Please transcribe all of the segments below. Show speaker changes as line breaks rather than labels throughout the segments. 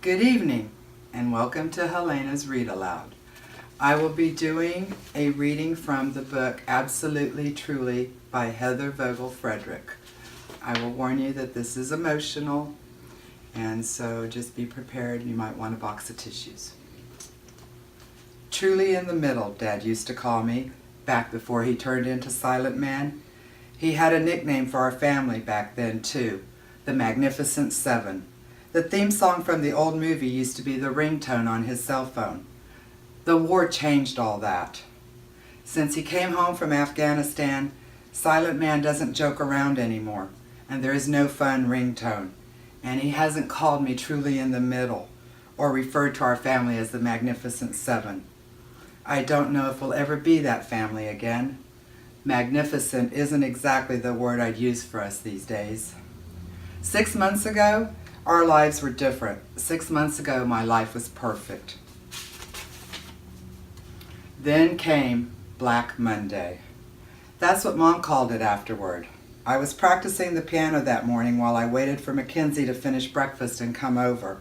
Good evening, and welcome to Helena's Read Aloud. I will be doing a reading from the book Absolutely Truly by Heather Vogel Frederick. I will warn you that this is emotional, and so just be prepared. You might want a box of tissues. Truly in the middle, Dad used to call me, back before he turned into Silent Man. He had a nickname for our family back then, too, the Magnificent Seven. The theme song from the old movie used to be the ringtone on his cell phone. The war changed all that. Since he came home from Afghanistan, Silent Man doesn't joke around anymore, and there is no fun ringtone. And he hasn't called me truly in the middle, or referred to our family as the Magnificent Seven. I don't know if we'll ever be that family again. Magnificent isn't exactly the word I'd use for us these days. 6 months ago, our lives were different. 6 months ago, my life was perfect. Then came Black Monday. That's what Mom called it afterward. I was practicing the piano that morning while I waited for Mackenzie to finish breakfast and come over.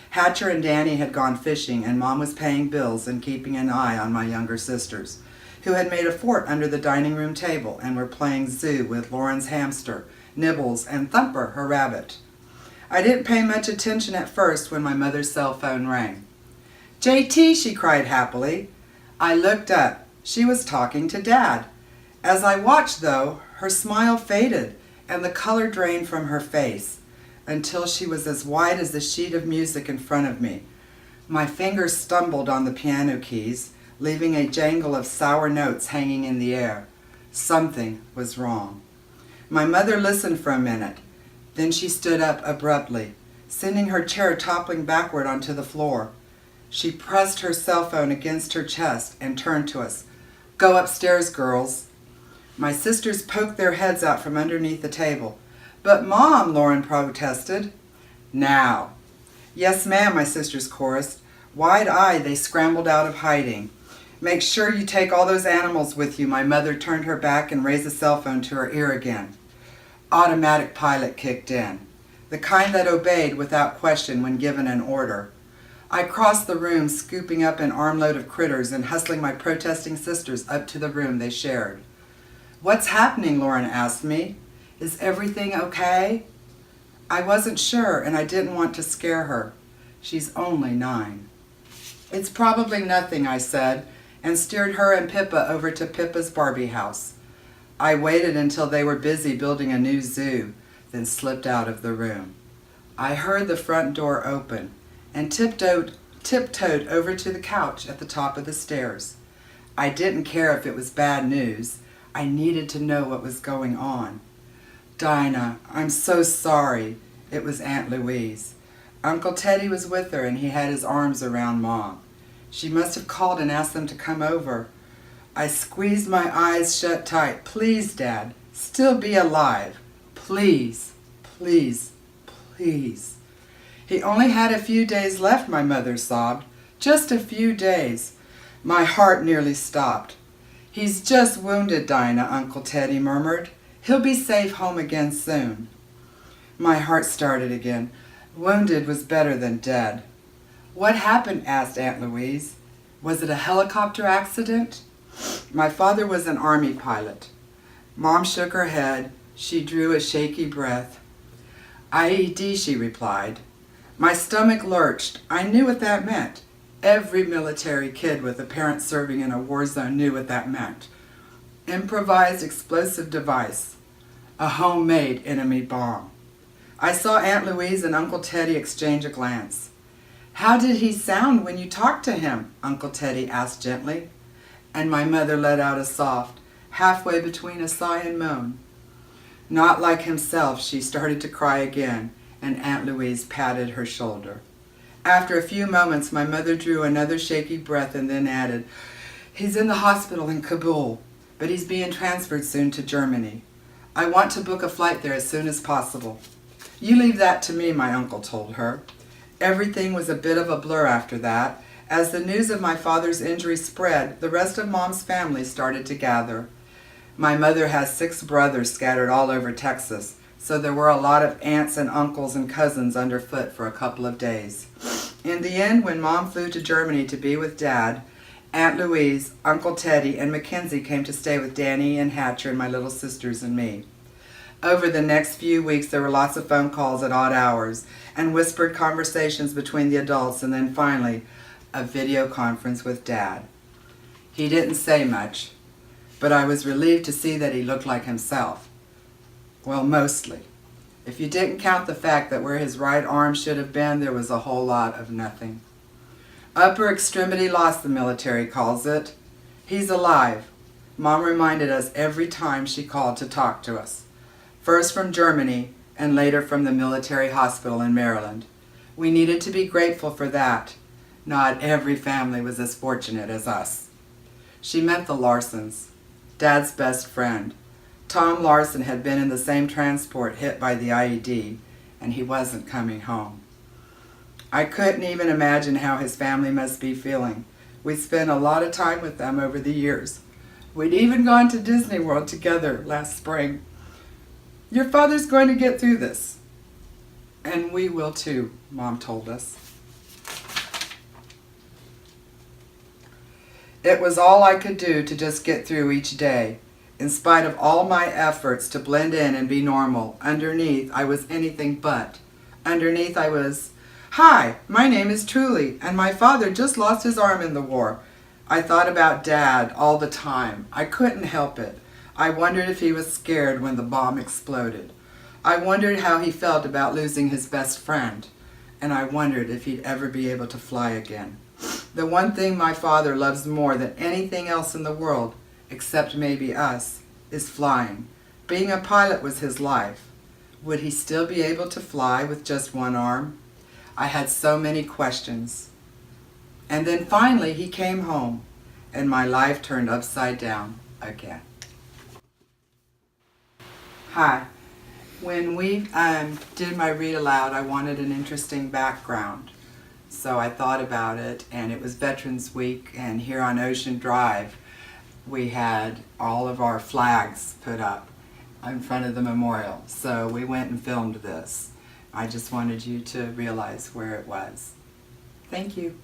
Hatcher and Danny had gone fishing, and Mom was paying bills and keeping an eye on my younger sisters, who had made a fort under the dining room table and were playing zoo with Lauren's hamster, Nibbles, and Thumper, her rabbit. I didn't pay much attention at first when my mother's cell phone rang. "JT," she cried happily. I looked up. She was talking to Dad. As I watched, though, her smile faded and the color drained from her face until she was as white as the sheet of music in front of me. My fingers stumbled on the piano keys, leaving a jangle of sour notes hanging in the air. Something was wrong. My mother listened for a minute. Then she stood up abruptly, sending her chair toppling backward onto the floor. She pressed her cell phone against her chest and turned to us. "Go upstairs, girls." My sisters poked their heads out from underneath the table. "But Mom," Lauren protested. "Now." "Yes, ma'am," my sisters chorused. Wide-eyed, they scrambled out of hiding. "Make sure you take all those animals with you." My mother turned her back and raised the cell phone to her ear again. Automatic pilot kicked in, the kind that obeyed without question when given an order. I crossed the room, scooping up an armload of critters and hustling my protesting sisters up to the room they shared. "What's happening?" Lauren asked me. "Is everything okay?" I wasn't sure, and I didn't want to scare her. She's only 9. "It's probably nothing," I said, and steered her and Pippa over to Pippa's Barbie house. I waited until they were busy building a new zoo, then slipped out of the room. I heard the front door open and tiptoed over to the couch at the top of the stairs. I didn't care if it was bad news. I needed to know what was going on. "Dinah, I'm so sorry." It was Aunt Louise. Uncle Teddy was with her, and he had his arms around Mom. She must have called and asked them to come over. I squeezed my eyes shut tight. "Please, Dad, still be alive. Please, please, please." "He only had a few days left," my mother sobbed. "Just a few days." My heart nearly stopped. "He's just wounded, Dinah," Uncle Teddy murmured. "He'll be safe home again soon." My heart started again. Wounded was better than dead. "What happened?" asked Aunt Louise. "Was it a helicopter accident?" My father was an Army pilot. Mom shook her head. She drew a shaky breath. "IED," she replied. My stomach lurched. I knew what that meant. Every military kid with a parent serving in a war zone knew what that meant. Improvised explosive device. A homemade enemy bomb. I saw Aunt Louise and Uncle Teddy exchange a glance. "How did he sound when you talked to him?" Uncle Teddy asked gently. And my mother let out a soft, halfway between a sigh and moan. Not like himself, she started to cry again, and Aunt Louise patted her shoulder. After a few moments, my mother drew another shaky breath and then added, "He's in the hospital in Kabul, but he's being transferred soon to Germany. I want to book a flight there as soon as possible." "You leave that to me," my uncle told her. Everything was a bit of a blur after that. As the news of my father's injury spread, the rest of Mom's family started to gather. My mother has 6 brothers scattered all over Texas, so there were a lot of aunts and uncles and cousins underfoot for a couple of days. In the end, when Mom flew to Germany to be with Dad, Aunt Louise, Uncle Teddy, and Mackenzie came to stay with Danny and Hatcher and my little sisters and me. Over the next few weeks, there were lots of phone calls at odd hours and whispered conversations between the adults, and then finally, a video conference with Dad. He didn't say much, but I was relieved to see that he looked like himself. Well, mostly. If you didn't count the fact that where his right arm should have been, there was a whole lot of nothing. Upper extremity loss, the military calls it. He's alive. Mom reminded us every time she called to talk to us. First from Germany and later from the military hospital in Maryland. We needed to be grateful for that. Not every family was as fortunate as us. She meant the Larsons, Dad's best friend. Tom Larson had been in the same transport hit by the IED, and he wasn't coming home. I couldn't even imagine how his family must be feeling. We spent a lot of time with them over the years. We'd even gone to Disney World together last spring. Your father's going to get through this. And we will too, Mom told us. It was all I could do to just get through each day. In spite of all my efforts to blend in and be normal, underneath I was anything but. Underneath I was, "Hi, my name is Truly, and my father just lost his arm in the war." I thought about Dad all the time. I couldn't help it. I wondered if he was scared when the bomb exploded. I wondered how he felt about losing his best friend. And I wondered if he'd ever be able to fly again. The one thing my father loves more than anything else in the world, except maybe us, is flying. Being a pilot was his life. Would he still be able to fly with just one arm? I had so many questions. And then finally he came home, and my life turned upside down again. Hi. When we did my read aloud, I wanted an interesting background. So I thought about it, and it was Veterans Week, and here on Ocean Drive, we had all of our flags put up in front of the memorial. So we went and filmed this. I just wanted you to realize where it was. Thank you.